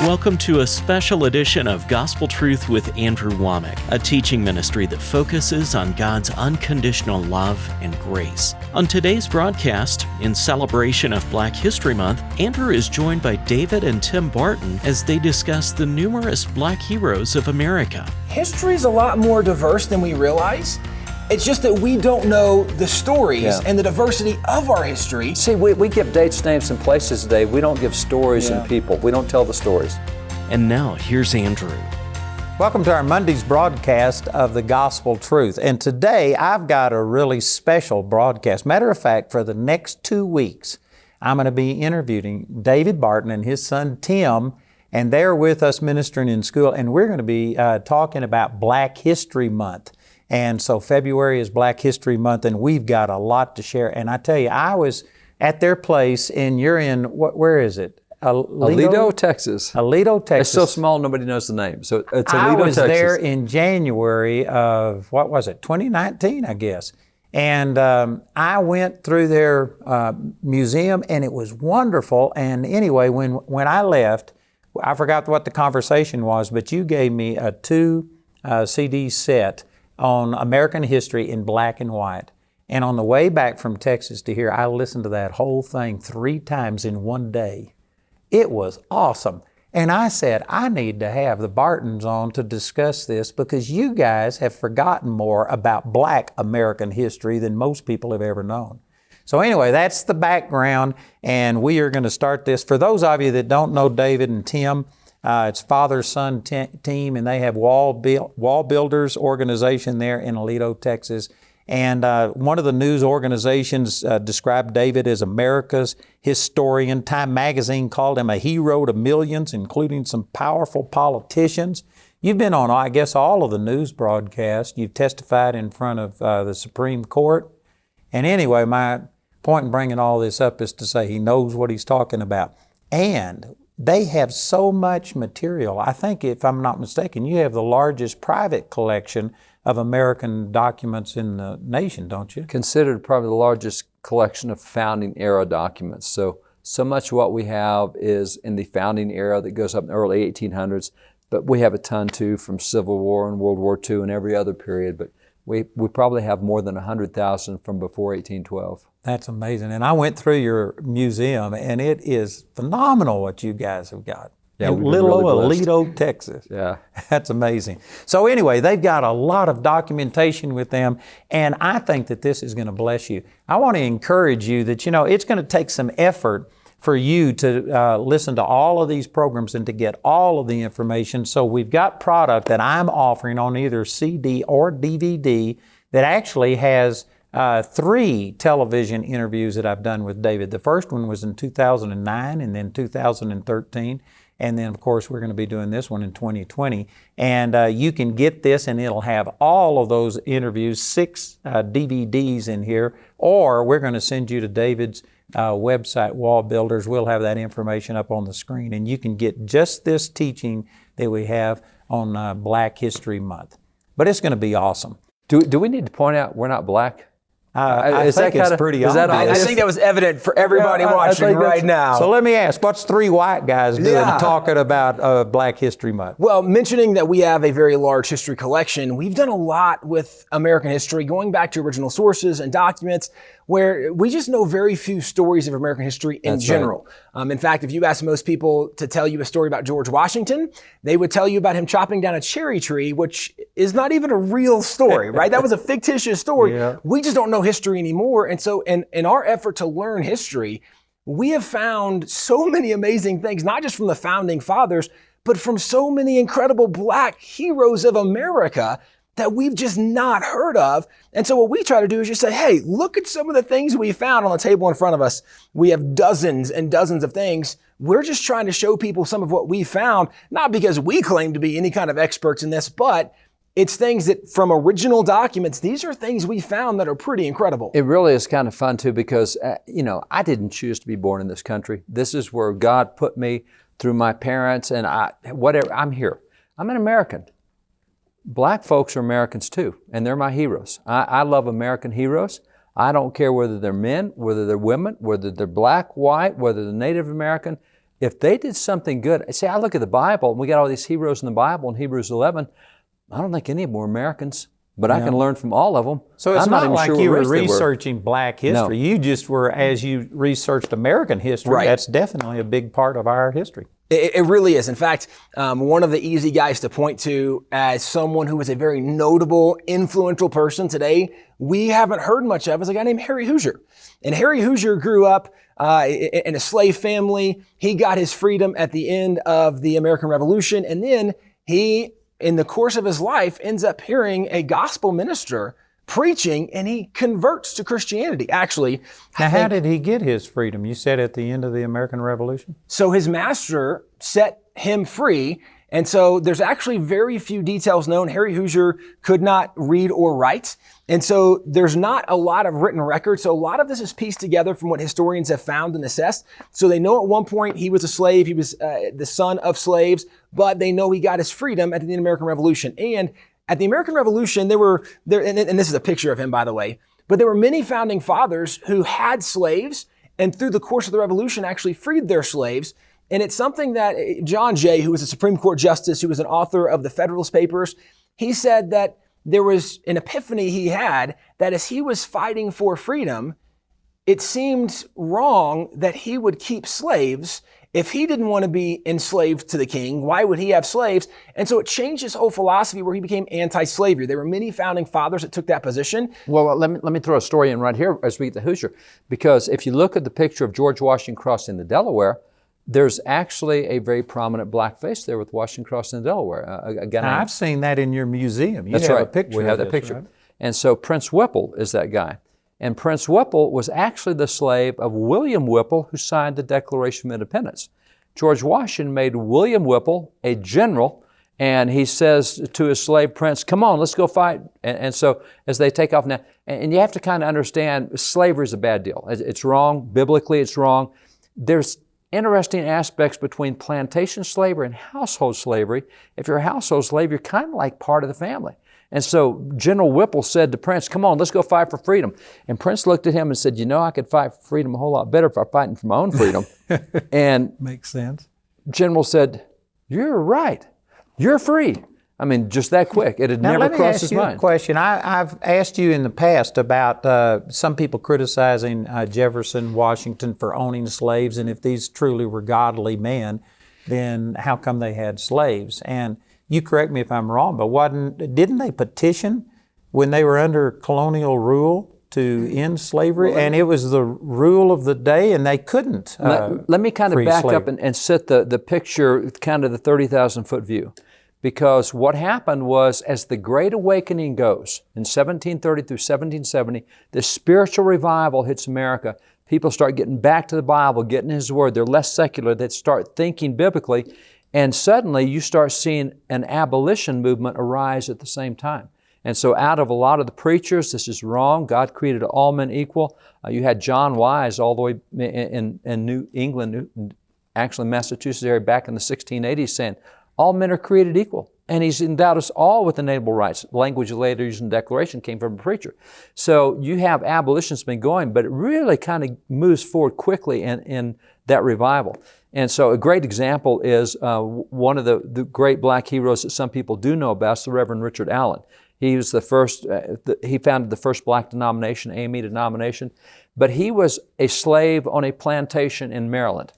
Welcome to a special edition of Gospel Truth with Andrew Wommack, a teaching ministry that focuses on God's unconditional love and grace. On today's broadcast, in celebration of Black History Month, Andrew is joined by David and Tim Barton as they discuss the numerous Black heroes of America. History is a lot more diverse than we realize. It's just that we don't know the stories and the diversity of our history. See, we give dates, names, and places today. We don't give stories and people. We don't tell the stories. And now, here's Andrew. Welcome to our Monday's broadcast of the Gospel Truth. And today, I've got a really special broadcast. Matter of fact, for the next 2 weeks, I'm going to be interviewing David Barton and his son Tim, and they're with us ministering in school, and we're going to be talking about Black History Month. And so February is Black History Month, and we've got a lot to share. And I tell you, I was at their place, and you're in, where is it? Aledo, Texas. Aledo, Texas. It's so small, nobody knows the name. So it's Aledo, Texas. I was there in January of, 2019, I guess. And I went through their museum, and it was wonderful. And anyway, when I left, I forgot what the conversation was, but you gave me a 2 CD set on American history in black and white. And on the way back from Texas to here, I listened to that whole thing 3 times in one day. It was awesome. And I said, I need to have the Bartons on to discuss this because you guys have forgotten more about Black American history than most people have ever known. So anyway, that's the background, and we are going to start this. For those of you that don't know David and Tim, it's father-son team, and they have WallBuilders organization there in Aledo, Texas. And one of the news organizations described David as America's historian. Time magazine called him a hero to millions, including some powerful politicians. You've been on, I guess, all of the news broadcasts. You've testified in front of the Supreme Court. And anyway, my point in bringing all this up is to say he knows what he's talking about. And they have so much material. I think, if I'm not mistaken, you have the largest private collection of American documents in the nation, don't you? Considered probably the largest collection of founding era documents. So much of what we have is in the founding era that goes up in the early 1800s, but we have a ton too from Civil War and World War II and every other period, but we probably have more than 100,000 from before 1812. That's amazing. And I went through your museum, and it is phenomenal what you guys have got. Yeah, in little really Aledo, Texas. Yeah. That's amazing. So anyway, they've got a lot of documentation with them, and I think that this is going to bless you. I want to encourage you that, it's going to take some effort for you to listen to all of these programs and to get all of the information. So we've got product that I'm offering on either CD or DVD that actually has 3 television interviews that I've done with David. The first one was in 2009 and then 2013. And then, of course, we're going to be doing this one in 2020. And you can get this, and it'll have all of those interviews, 6 DVDs in here, or we're going to send you to David's website, WallBuilders. We'll have that information up on the screen, and you can get just this teaching that we have on Black History Month. But it's going to be awesome. Do we need to point out we're not black? I think it's pretty obvious. I think that was evident for everybody watching right now. So let me ask, what's 3 white guys doing talking about Black History Month? Well, mentioning that we have a very large history collection, we've done a lot with American history, going back to original sources and documents, where we just know very few stories of American history in general. Right. In fact, if you ask most people to tell you a story about George Washington, they would tell you about him chopping down a cherry tree, which is not even a real story, right? That was a fictitious story. Yeah. We just don't know history anymore. And so in our effort to learn history, we have found so many amazing things, not just from the founding fathers, but from so many incredible Black heroes of America that we've just not heard of. And so what we try to do is just say, hey, look at some of the things we found on the table in front of us. We have dozens and dozens of things. We're just trying to show people some of what we found, not because we claim to be any kind of experts in this, but it's things that from original documents, these are things we found that are pretty incredible. It really is kind of fun too because, I didn't choose to be born in this country. This is where God put me through my parents and I'm here. I'm an American. Black folks are Americans too, and they're my heroes. I love American heroes. I don't care whether they're men, whether they're women, whether they're black, white, whether they're Native American. if they did something good, see, I look at the Bible, and we got all these heroes in the Bible in Hebrews 11. I don't think any of them were Americans, but I can learn from all of them. So it's I'm not even like sure you what were race they researching Black history. No. You just were, as you researched American history, Right. that's definitely a big part of our history. It really is. In fact, one of the easy guys to point to as someone who is a very notable, influential person today, we haven't heard much of, is a guy named Harry Hoosier. And Harry Hoosier grew up in a slave family. He got his freedom at the end of the American Revolution. And then he, in the course of his life, ends up hearing a gospel minister preaching, and he converts to Christianity. Actually, Now, how did he get his freedom? You said at the end of the American Revolution? so his master set him free. And so there's actually very few details known. Harry Hoosier could not read or write. And so there's not a lot of written records. So a lot of this is pieced together from what historians have found and assessed. So they know at one point he was a slave. He was the son of slaves, but they know he got his freedom at the end of the American Revolution. And at the American Revolution, and this is a picture of him, by the way, but there were many founding fathers who had slaves and through the course of the Revolution actually freed their slaves. And it's something that John Jay, who was a Supreme Court justice, who was an author of the Federalist Papers, he said that there was an epiphany he had that as he was fighting for freedom, it seemed wrong that he would keep slaves. If he didn't want to be enslaved to the king, why would he have slaves? And so it changed his whole philosophy where he became anti-slavery. There were many founding fathers that took that position. Well, let me throw a story in right here as we get to Hoosier, because if you look at the picture of George Washington crossing the Delaware, there's actually a very prominent black face there with Washington crossing the Delaware. I've seen that in your museum. You That's have right. a picture We have of that this, picture. right? And so Prince Whipple is that guy. And Prince Whipple was actually the slave of William Whipple, who signed the Declaration of Independence. George Washington made William Whipple a general, and he says to his slave prince, come on, let's go fight. And so as they take off now, and you have to kind of understand, slavery is a bad deal. It's wrong. Biblically, it's wrong. There's interesting aspects between plantation slavery and household slavery. If you're a household slave, you're kind of like part of the family. And so General Whipple said to Prince, come on, let's go fight for freedom. And Prince looked at him and said, you know, I could fight for freedom a whole lot better if I'm fighting for my own freedom. And Makes sense. General said, you're right. You're free. I mean, just that quick. It had Now, never let me crossed ask his you mind. a question. I've asked you in the past about some people criticizing Jefferson, Washington for owning slaves, and if these truly were godly men, then how come they had slaves? And you correct me if I'm wrong, but didn't they petition when they were under colonial rule to end slavery? And it was the rule of the day, and they couldn't. Let me kind of back up and set the picture, kind of the 30,000-foot view. Because what happened was, as the Great Awakening goes, in 1730 through 1770, the spiritual revival hits America. People start getting back to the Bible, getting His Word. They're less secular. They start thinking biblically. And suddenly you start seeing an abolition movement arise at the same time. And so out of a lot of the preachers, this is wrong. God created all men equal. You had John Wise all the way in New England, actually Massachusetts area back in the 1680s saying, all men are created equal. And He's endowed us all with inalienable rights. Language later used in the Declaration came from a preacher. So you have abolition's been going, but it really kind of moves forward quickly in that revival. And so a great example is one of the great black heroes that some people do know about is the Reverend Richard Allen. He was the first, he founded the first black denomination, AME denomination, but he was a slave on a plantation in Maryland.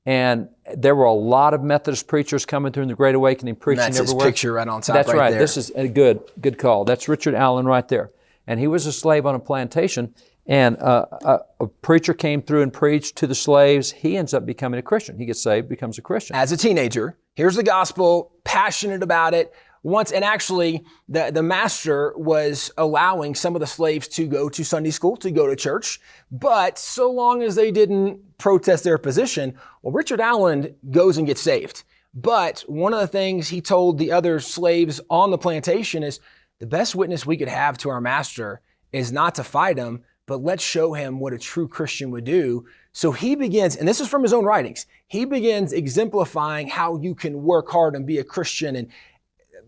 And there were a lot of Methodist preachers coming through in the Great Awakening, preaching everywhere. That's his picture right on top. That's right. There. This is a good call. That's Richard Allen right there. And he was a slave on a plantation, and a preacher came through and preached to the slaves. He ends up becoming a Christian. He gets saved, becomes a Christian. As a teenager, here's the gospel, passionate about it. And actually, the master was allowing some of the slaves to go to Sunday school, to go to church, but so long as they didn't protest their position, well, Richard Allen goes and gets saved. But one of the things he told the other slaves on the plantation is, the best witness we could have to our master is not to fight him, but let's show him what a true Christian would do. So he begins, and this is from his own writings, he begins exemplifying how you can work hard and be a Christian. And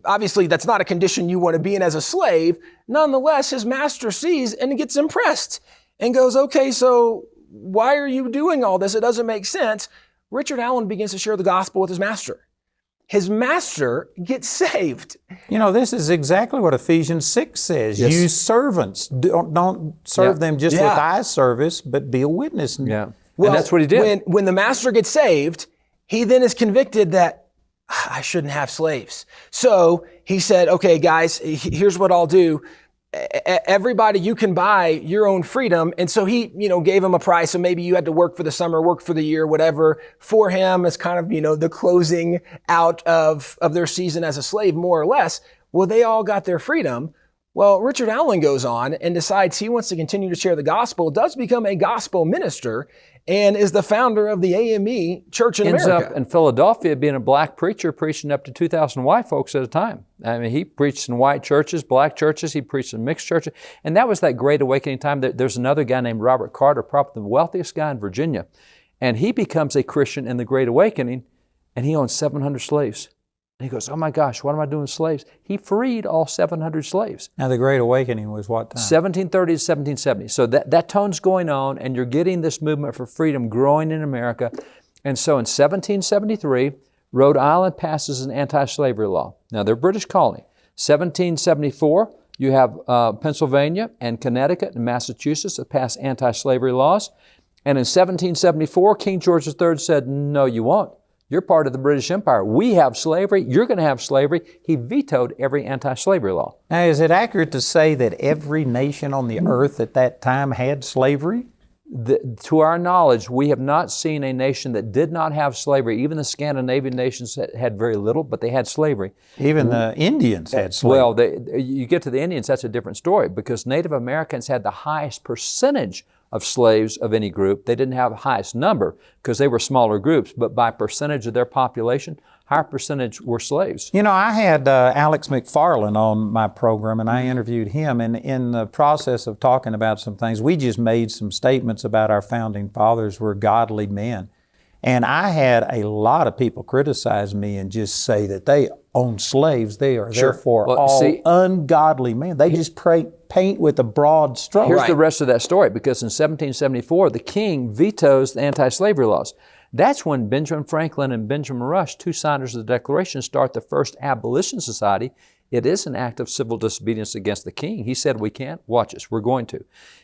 obviously, that's not a condition you want to be in as a slave. Nonetheless, his master sees and gets impressed and goes, okay, so why are you doing all this? It doesn't make sense. Richard Allen begins to share the gospel with his master. His master gets saved. You know, this is exactly what Ephesians 6 says. Yes. You servants, don't serve them just with eye service, but be a witness. Yeah. Well, and that's what he did. When the master gets saved, he then is convicted that I shouldn't have slaves. So he said, okay, guys, here's what I'll do. Everybody, you can buy your own freedom. And so he, gave him a price. So maybe you had to work for the summer, work for the year, whatever, for him as kind of, the closing out of their season as a slave, more or less. Well, they all got their freedom. Well, Richard Allen goes on and decides he wants to continue to share the gospel, does become a gospel minister, and is the founder of the AME Church in America. Ends up in Philadelphia being a black preacher preaching up to 2,000 white folks at a time. I mean, he preached in white churches, black churches, he preached in mixed churches. And that was that Great Awakening time. There's another guy named Robert Carter, probably the wealthiest guy in Virginia. And he becomes a Christian in the Great Awakening, and he owns 700 slaves. And he goes, oh my gosh, what am I doing with slaves? He freed all 700 slaves. Now the Great Awakening was what time? 1730 to 1770. So that tone's going on, and you're getting this movement for freedom growing in America. And so in 1773, Rhode Island passes an anti-slavery law. Now they're a British colony. 1774, you have Pennsylvania and Connecticut and Massachusetts that pass anti-slavery laws. And in 1774, King George III said, no, you won't. You're part of the British Empire. We have slavery. You're going to have slavery. He vetoed every anti-slavery law. Now, is it accurate to say that every nation on the earth at that time had slavery? To our knowledge, we have not seen a nation that did not have slavery. Even the Scandinavian nations had very little, but they had slavery. Even the Indians had slavery. Well, you get to the Indians, that's a different story, because Native Americans had the highest percentage of slaves of any group. They didn't have the highest number because they were smaller groups, but by percentage of their population, higher percentage were slaves. You know, I had Alex McFarland on my program, and I interviewed him, and in the process of talking about some things, we just made some statements about our founding fathers were godly men. And I had a lot of people criticize me and just say that they own slaves. They are therefore ungodly men. They just paint with a broad stroke. Here's the rest of that story, because in 1774, the king vetoes the anti-slavery laws. That's when Benjamin Franklin and Benjamin Rush, two signers of the Declaration, start the first abolition society. It is an act of civil disobedience against the king. He said, we can't, watch us, we're going to.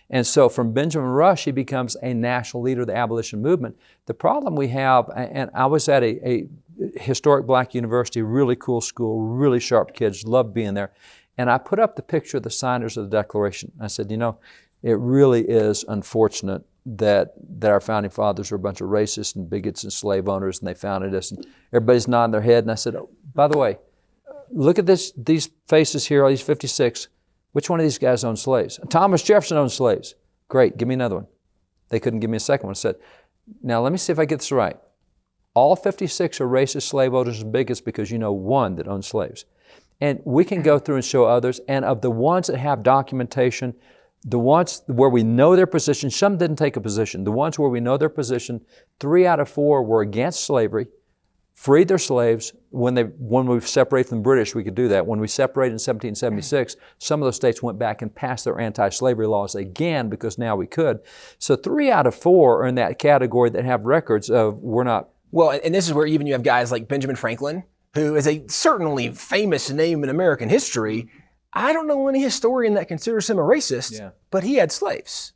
And so from Benjamin Rush, he becomes a national leader of the abolition movement. The problem we have, and I was at a historic black university, really cool school, really sharp kids, loved being there. And I put up the picture of the signers of the Declaration. I said, it really is unfortunate that our founding fathers were a bunch of racists and bigots and slave owners, and they founded us. And everybody's nodding their head. And I said, oh, by the way, look at these faces here, all these 56. Which one of these guys owned slaves? Thomas Jefferson owned slaves. Great, give me another one. They couldn't give me a second one. I said, now let me see if I get this right. All 56 are racist, slave owners, and bigots because you know one that owned slaves. And we can go through and show others, and of the ones that have documentation, the ones where we know their position, some didn't take a position. The ones where we know their position, 3 out of 4 were against slavery, freed their slaves. When we separated from the British, we could do that. When we separated in 1776, some of those states went back and passed their anti-slavery laws again because now we could. So 3 out of 4 are in that category that have records of we're not. Well, and this is where even you have guys like Benjamin Franklin, who is a certainly famous name in American history. I don't know any historian that considers him a racist, but he had slaves.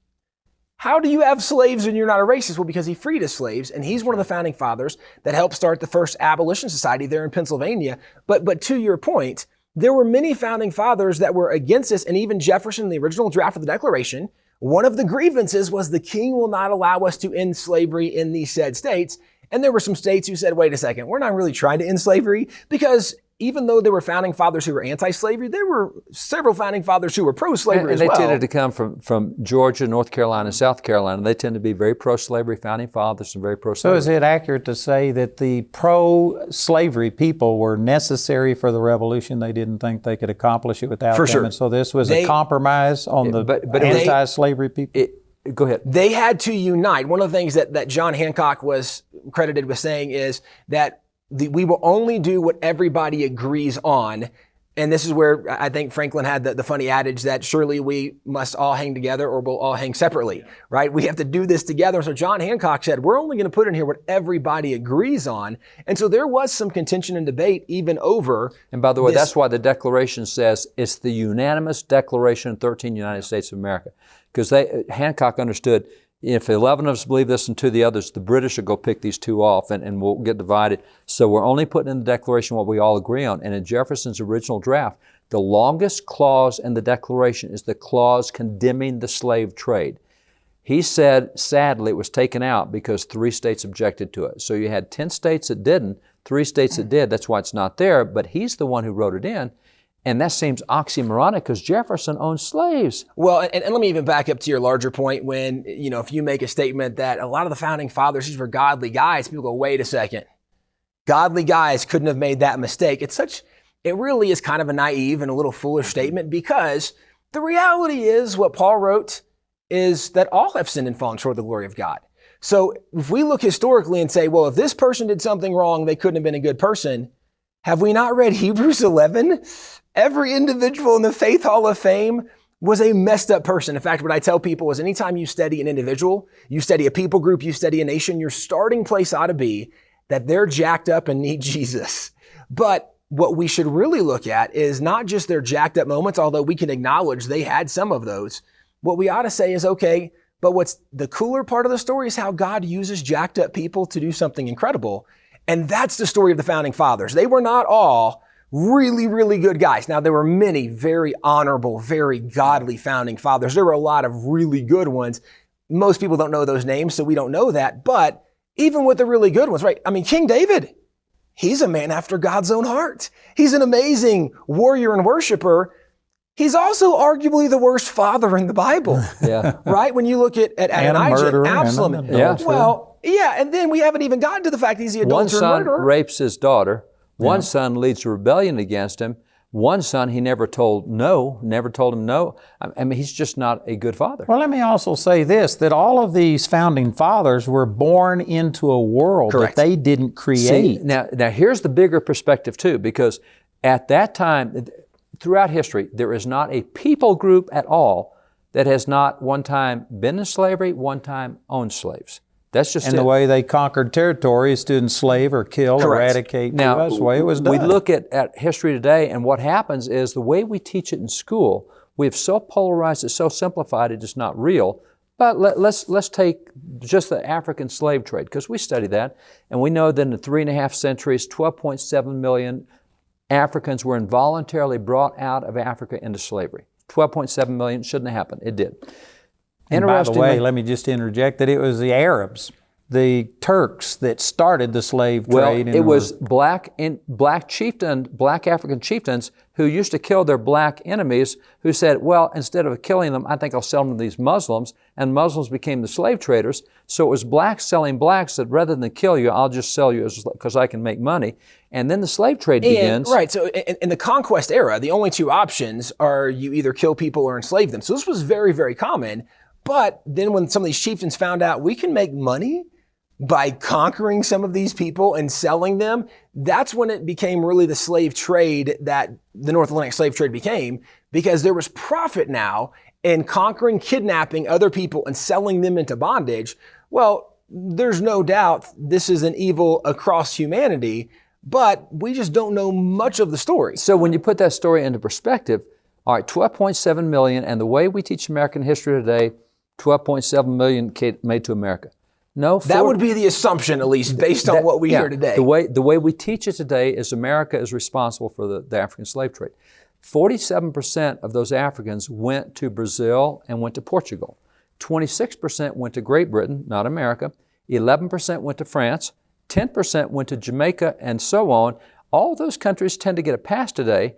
How do you have slaves and you're not a racist? Well, because he freed his slaves, and he's one of the founding fathers that helped start the first abolition society there in Pennsylvania. But to your point, there were many founding fathers that were against this, and even Jefferson, the original draft of the Declaration, one of the grievances was the king will not allow us to end slavery in these said states. And there were some states who said, wait a second, we're not really trying to end slavery, because even though there were founding fathers who were anti-slavery, there were several founding fathers who were pro-slavery as well. And they tended to come from Georgia, North Carolina, and South Carolina. They tend to be very pro-slavery founding fathers and very pro-slavery. So is it accurate to say that the pro-slavery people were necessary for the revolution? They didn't think they could accomplish it without them? For sure. And so this was a compromise on the anti-slavery people? Go ahead. They had to unite. One of the things that John Hancock was credited with saying is that we will only do what everybody agrees on. And this is where I think Franklin had the funny adage that surely we must all hang together or we'll all hang separately, right? We have to do this together. So John Hancock said, we're only going to put in here what everybody agrees on. And so there was some contention and debate even over. And by the way, that's why the Declaration says it's the unanimous declaration of 13 United States of America. Because Hancock understood, if 11 of us believe this and 2 of the others, the British will go pick these 2 off and we'll get divided. So we're only putting in the Declaration what we all agree on. And in Jefferson's original draft, the longest clause in the Declaration is the clause condemning the slave trade. He said, sadly, it was taken out because 3 states objected to it. So you had 10 states that didn't, 3 states that did. That's why it's not there. But he's the one who wrote it in. And that seems oxymoronic because Jefferson owned slaves. Well, and let me even back up to your larger point when, if you make a statement that a lot of the founding fathers, these were godly guys, people go, wait a second. Godly guys couldn't have made that mistake. It really is kind of a naive and a little foolish statement because the reality is what Paul wrote is that all have sinned and fallen short of the glory of God. So if we look historically and say, well, if this person did something wrong, they couldn't have been a good person. Have we not read Hebrews 11? Every individual in the Faith Hall of Fame was a messed up person. In fact, what I tell people is anytime you study an individual, you study a people group, you study a nation, your starting place ought to be that they're jacked up and need Jesus. But what we should really look at is not just their jacked up moments, although we can acknowledge they had some of those. What we ought to say is, okay, but what's the cooler part of the story is how God uses jacked up people to do something incredible. And that's the story of the founding fathers. They were not all really, really good guys. Now, there were many very honorable, very godly founding fathers. There were a lot of really good ones. Most people don't know those names, so we don't know that. But even with the really good ones, right? I mean, King David, he's a man after God's own heart. He's an amazing warrior and worshiper. He's also arguably the worst father in the Bible. Yeah. Right? When you look at Adonijah, Absalom. Yeah. Well, yeah, and then we haven't even gotten to the fact he's the adulterer and murderer. One son rapes his daughter. One son leads a rebellion against him. One son he never told him no. I mean, he's just not a good father. Well, let me also say this, that all of these founding fathers were born into a world Correct. that they didn't create. See, now here's the bigger perspective too, because at that time, throughout history, there is not a people group at all that has not one time been in slavery, one time owned slaves. That's just And the way they conquered territory is to enslave or kill, Correct. eradicate. Now, That's the way it was done. We look at history today, and what happens is the way we teach it in school, we have so polarized it, so simplified it, it's not real. But let's take just the African slave trade, because we study that, and we know that in the 3.5 centuries, 12.7 million Africans were involuntarily brought out of Africa into slavery. 12.7 million shouldn't have happened. It did. And by the way, let me just interject that it was the Arabs, the Turks, that started the slave trade. Well, it was black African chieftains who used to kill their black enemies, who said, well, instead of killing them, I think I'll sell them to these Muslims, and Muslims became the slave traders. So it was blacks selling blacks that rather than kill you, I'll just sell you because I can make money. And then the slave trade begins. Right, so in the conquest era, the only 2 options are you either kill people or enslave them. So this was very, very common. But then when some of these chieftains found out we can make money by conquering some of these people and selling them, that's when it became really the slave trade that the North Atlantic slave trade became, because there was profit now in conquering, kidnapping other people and selling them into bondage. Well, there's no doubt this is an evil across humanity, but we just don't know much of the story. So when you put that story into perspective, all right, 12.7 million, and the way we teach American history today, 12.7 million made to America. No, that would be the assumption, at least, based on what we hear today. The way we teach it today is America is responsible for the African slave trade. 47% of those Africans went to Brazil and went to Portugal. 26% went to Great Britain, not America. 11% went to France. 10% went to Jamaica, and so on. All those countries tend to get a pass today.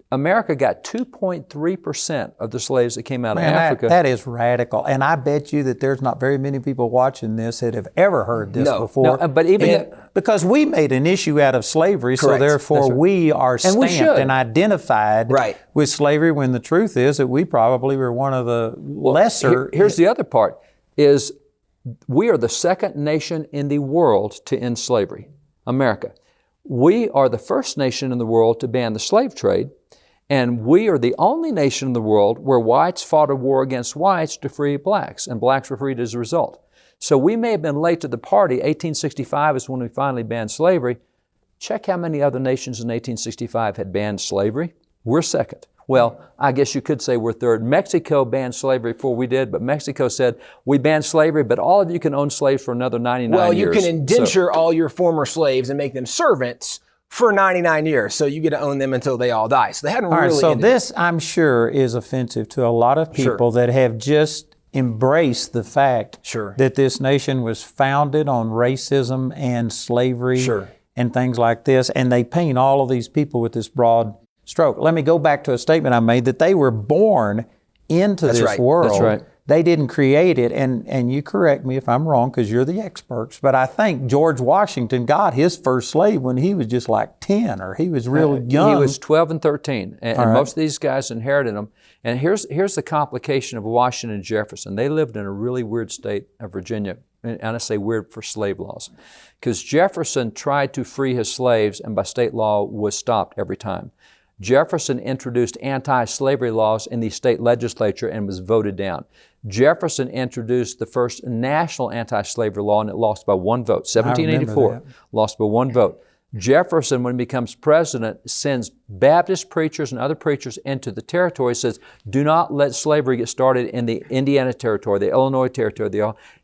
America got 2.3% of the slaves that came out of Africa. That is radical. And I bet you that there's not very many people watching this that have ever heard this before. No, but even because we made an issue out of slavery, Correct. so therefore we are stamped and identified with slavery, when the truth is that we probably were one of the lesser. Here's the other part, is we are the second nation in the world to end slavery, America. We are the first nation in the world to ban the slave trade. And we are the only nation in the world where whites fought a war against whites to free blacks, and blacks were freed as a result. So we may have been late to the party. 1865 is when we finally banned slavery. Check how many other nations in 1865 had banned slavery. We're second. Well, I guess you could say we're third. Mexico banned slavery before we did, but Mexico said, we banned slavery, but all of you can own slaves for another 99 years. Well, you can indenture all your former slaves and make them servants for 99 years. So you get to own them until they all die. So they hadn't All really right, so ended. this, I'm sure, is offensive to a lot of people that have just embraced the fact that this nation was founded on racism and slavery and things like this, and they paint all of these people with this broad stroke. Let me go back to a statement I made, that they were born into this world. That's right. They didn't create it, and you correct me if I'm wrong, because you're the experts, but I think George Washington got his first slave when he was just like 10, or he was real young. He was 12 and 13, and most of these guys inherited them. And here's the complication of Washington and Jefferson. They lived in a really weird state of Virginia, and I say weird for slave laws, because Jefferson tried to free his slaves, and by state law was stopped every time. Jefferson introduced anti-slavery laws in the state legislature and was voted down. Jefferson introduced the first national anti-slavery law, and it lost by one vote. 1784, lost by one vote. Jefferson, when he becomes president, sends Baptist preachers and other preachers into the territory, says, do not let slavery get started in the Indiana territory, the Illinois territory.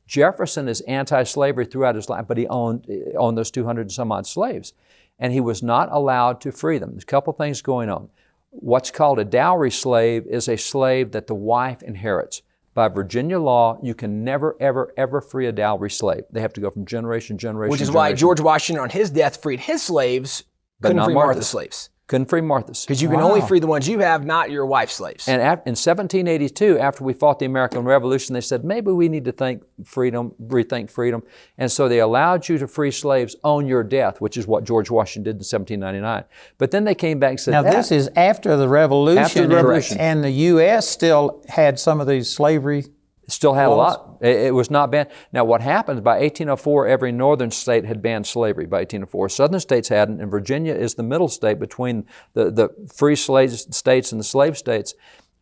Jefferson is anti-slavery throughout his life, but he owned those 200 and some odd slaves. And he was not allowed to free them. There's a couple things going on. What's called a dowry slave is a slave that the wife inherits. By Virginia law, you can never, ever, ever free a dowry slave. They have to go from generation to generation. Which is why George Washington, on his death, freed his slaves, couldn't free Martha's slaves. Couldn't free Martha's. Because you can only free the ones you have, not your wife's slaves. And in 1782, after we fought the American Revolution, they said, maybe we need to rethink freedom. And so they allowed you to free slaves on your death, which is what George Washington did in 1799. But then they came back and said, now this is after the Revolution. After the Revolution. And the U.S. still had some of these slavery Still had a lot. It was not banned. Now, what happened, by 1804, every northern state had banned slavery by 1804. Southern states hadn't, and Virginia is the middle state between the free slave states and the slave states.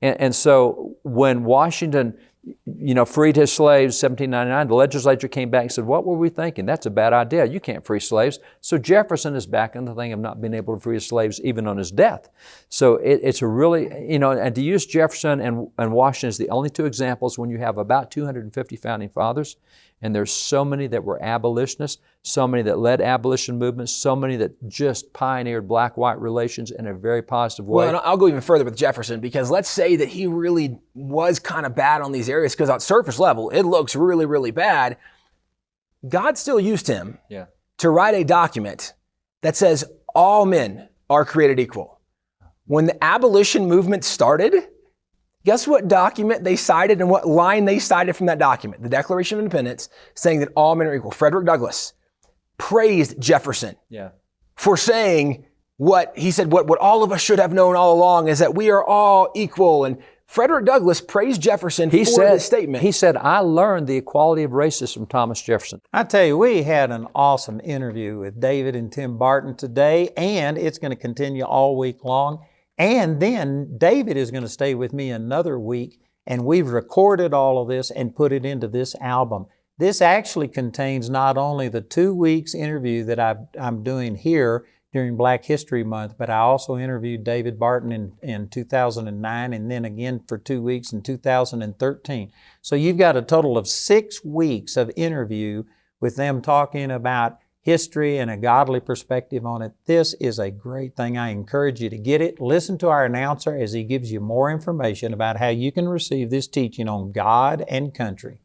And so when Washington, freed his slaves in 1799, the legislature came back and said, what were we thinking? That's a bad idea. You can't free slaves. So Jefferson is back in the thing of not being able to free his slaves even on his death. So it's a really, and to use Jefferson and Washington as the only two examples when you have about 250 founding fathers, and there's so many that were abolitionists, so many that led abolition movements, so many that just pioneered black-white relations in a very positive way. Well, and I'll go even further with Jefferson, because let's say that he really was kind of bad on these areas, because at surface level, it looks really, really bad. God still used him to write a document that says all men are created equal. When the abolition movement started, guess what document they cited and what line they cited from that document? The Declaration of Independence, saying that all men are equal. Frederick Douglass praised Jefferson for saying what he said, what all of us should have known all along is that we are all equal. And Frederick Douglass praised Jefferson for this statement. He said, I learned the equality of races from Thomas Jefferson. I tell you, we had an awesome interview with David and Tim Barton today, and it's going to continue all week long. And then David is going to stay with me another week, and we've recorded all of this and put it into this album. This actually contains not only the 2 weeks interview that I'm doing here during Black History Month, but I also interviewed David Barton in 2009, and then again for 2 weeks in 2013. So you've got a total of 6 weeks of interview with them talking about history and a godly perspective on it. This is a great thing. I encourage you to get it. Listen to our announcer as he gives you more information about how you can receive this teaching on God and country.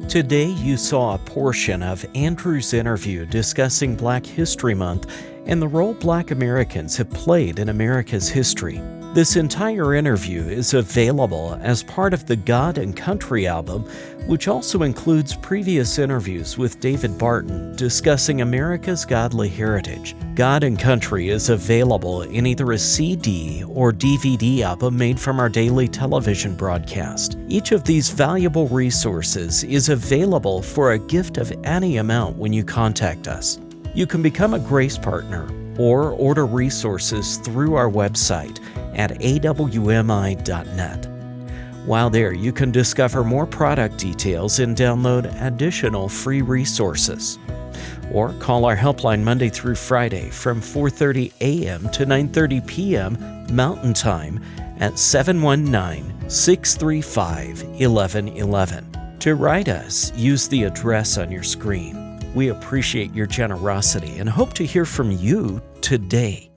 Today you saw a portion of Andrew's interview discussing Black History Month and the role Black Americans have played in America's history. This entire interview is available as part of the God and Country album, which also includes previous interviews with David Barton discussing America's godly heritage. God and Country is available in either a CD or DVD album made from our daily television broadcast. Each of these valuable resources is available for a gift of any amount when you contact us. You can become a Grace Partner or order resources through our website at awmi.net. While there, you can discover more product details and download additional free resources. Or call our helpline Monday through Friday from 4:30 a.m. to 9:30 p.m. Mountain Time at 719-635-1111. To write us, use the address on your screen. We appreciate your generosity and hope to hear from you today.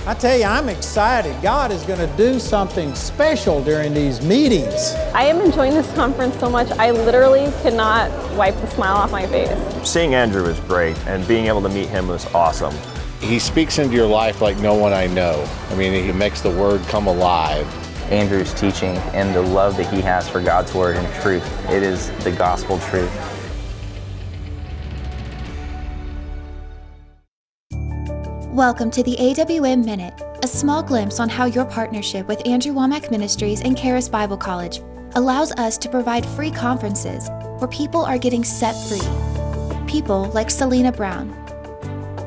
I tell you, I'm excited. God is going to do something special during these meetings. I am enjoying this conference so much, I literally could not wipe the smile off my face. Seeing Andrew was great, and being able to meet him was awesome. He speaks into your life like no one I know. I mean, he makes the Word come alive. Andrew's teaching and the love that he has for God's Word and truth, it is the gospel truth. Welcome to the AWM Minute, a small glimpse on how your partnership with Andrew Wommack Ministries and Charis Bible College allows us to provide free conferences where people are getting set free. People like Selena Brown.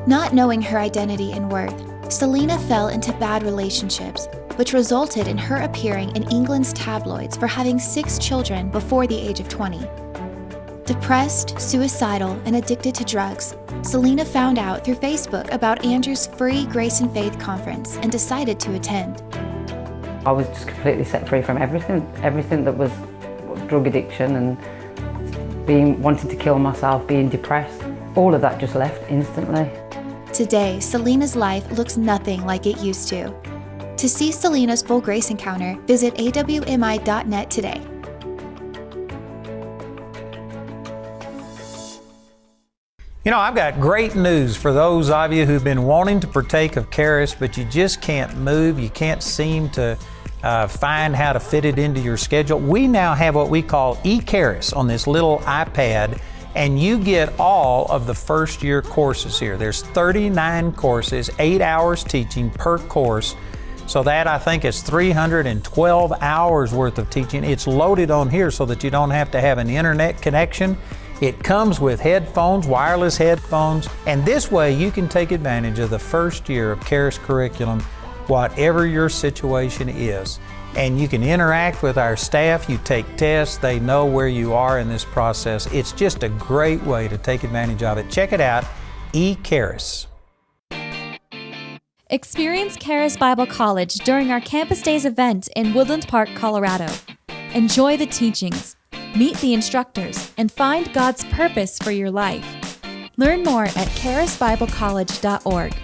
Not knowing her identity and worth, Selena fell into bad relationships, which resulted in her appearing in England's tabloids for having 6 children before the age of 20. Depressed, suicidal, and addicted to drugs, Selena found out through Facebook about Andrew's free Grace and Faith conference and decided to attend. I was just completely set free from everything that was drug addiction and wanting to kill myself, being depressed. All of that just left instantly. Today, Selena's life looks nothing like it used to. To see Selena's full grace encounter, visit awmi.net today. You know, I've got great news for those of you who've been wanting to partake of Charis, but you just can't move. You can't seem to find how to fit it into your schedule. We now have what we call eCharis on this little iPad, and you get all of the first year courses here. There's 39 courses, 8 hours teaching per course. So that, I think, is 312 hours worth of teaching. It's loaded on here so that you don't have to have an internet connection. It comes with headphones, wireless headphones, and this way you can take advantage of the first year of Charis curriculum, whatever your situation is. And you can interact with our staff, you take tests, they know where you are in this process. It's just a great way to take advantage of it. Check it out, eCharis. Experience Charis Bible College during our Campus Days event in Woodland Park, Colorado. Enjoy the teachings, meet the instructors, and find God's purpose for your life. Learn more at charisbiblecollege.org.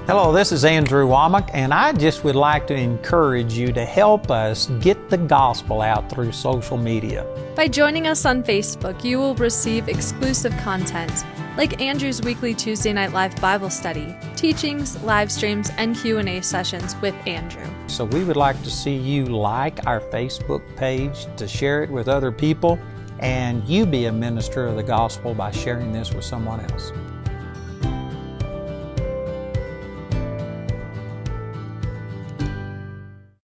Hello, this is Andrew Wommack, and I just would like to encourage you to help us get the gospel out through social media. By joining us on Facebook, you will receive exclusive content, like Andrew's weekly Tuesday Night Live Bible study, teachings, live streams, and Q&A sessions with Andrew. So we would like to see you like our Facebook page, to share it with other people, and you be a minister of the gospel by sharing this with someone else.